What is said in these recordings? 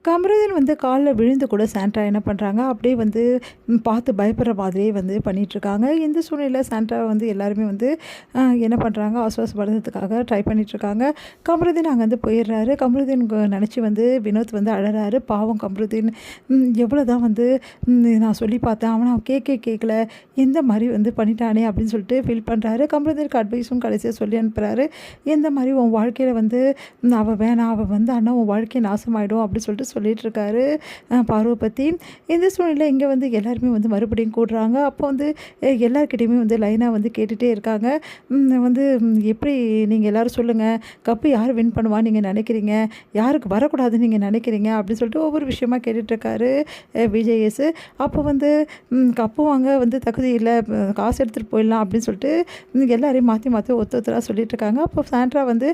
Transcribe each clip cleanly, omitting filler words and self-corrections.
கமருதீன் வந்து காலில் விழுந்து கூட சாண்ட்ரா என்ன பண்ணுறாங்க அப்படியே வந்து பார்த்து பயப்படுற மாதிரியே வந்து பண்ணிகிட்ருக்காங்க. இந்த சூழ்நிலையில் சாண்ட்ரா வந்து எல்லாருமே வந்து என்ன பண்ணுறாங்க, ஆசுவாசப்படுத்துறதுக்காக ட்ரை பண்ணிகிட்ருக்காங்க. கமருதீன் அங்கேருந்து போயிடுறாரு. கமருதீன் நினச்சி வந்து வினோத் வந்து அழறாரு. பாவம் கமருதீன், எவ்வளோ தான் வந்து நான் சொல்லி பார்த்தேன், அவன் கேட்கல, எந்த மாதிரி வந்து பண்ணிட்டானே அப்படின்னு சொல்லிட்டு ஃபீல் பண்ணுறாரு. கமருதீனுக்கு அட்வைஸும் கடைசியாக சொல்லி அனுப்புகிறாரு. எந்த மாதிரி உன் வாழ்க்கையில் வந்து அவள் வேணாம், அவள் வந்து அண்ணா உன் வாழ்க்கையை நாசமாயிடும் அப்படின்னு சொல்லிட்டு இருக்காரு பார்வை பற்றி. இந்த சூழ்நிலையில் இங்கே வந்து எல்லாருமே வந்து மறுபடியும் கூடுறாங்க. அப்போ வந்து எல்லாருக்கிட்டையுமே வந்து லைனாக வந்து கேட்டுகிட்டே இருக்காங்க. வந்து எப்படி நீங்கள் எல்லோரும் சொல்லுங்கள், கப்பு யார் வின் பண்ணுவான்னு நீங்கள் நினைக்கிறீங்க, யாருக்கு வரக்கூடாதுன்னு நீங்கள் நினைக்கிறீங்க அப்படின்னு சொல்லிட்டு ஒவ்வொரு விஷயமா கேட்டுட்ருக்காரு விஜேஎஸ். அப்போ வந்து கப்பு வாங்க வந்து தகுதி இல்லை, காசு எடுத்துகிட்டு போயிடலாம் அப்படின்னு சொல்லிட்டு எல்லாரையும் மாற்றி ஒருத்தராக சொல்லிட்டு இருக்காங்க. அப்போ சாண்ட்ரா வந்து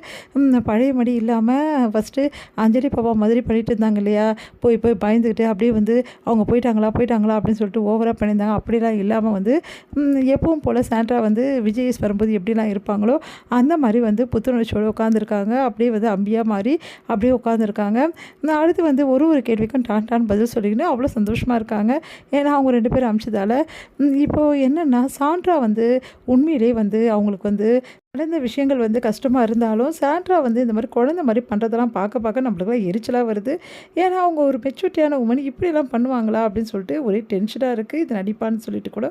பழைய மடி இல்லாமல் ஃபஸ்ட்டு அஞ்சலி பாப்பா மாதிரி பண்ணிட்டு இருந்தாங்க இல்லையா, போய் பயந்துக்கிட்டு அப்படியே வந்து அவங்க போயிட்டாங்களா அப்படின்னு சொல்லிட்டு ஓவராக பண்ணியிருந்தாங்க. அப்படிலாம் இல்லாமல் வந்து எப்பவும் போல் சாண்ட்ரா வந்து விஜய்ஸ் வரும்போது எப்படிலாம் இருப்பாங்களோ அந்த மாதிரி வந்து புத்துணர்ச்சியோடு உட்காந்துருக்காங்க. அப்படியே வந்து அம்பியாக மாதிரி அப்படியே உட்காந்துருக்காங்க. அடுத்து வந்து ஒரு கேள்விக்கும் டான்னு பதில் சொல்லிக்கின்னு அவ்வளோ சந்தோஷமாக இருக்காங்க. ஏன்னா அவங்க 2 பேரும் அமிச்சதால். இப்போது என்னென்னா, சாண்ட்ரா வந்து உண்மையிலே வந்து அவங்களுக்கு வந்து நடந்த விஷயங்கள் வந்து கஷ்டமாக இருந்தாலும் சாண்ட்ரா வந்து இந்த மாதிரி குழந்த மாதிரி பண்ணுறதெல்லாம் பார்க்க நம்மளுக்குலாம் எரிச்சலாக வருது. ஏன்னா அவங்க ஒரு மெச்சூரிட்டியான உமன் இப்படியெல்லாம் பண்ணுவாங்களா அப்படின்னு சொல்லிட்டு ஒரே டென்ஷனாக இருக்குது. இது நடிப்பான்னு சொல்லிட்டு கூட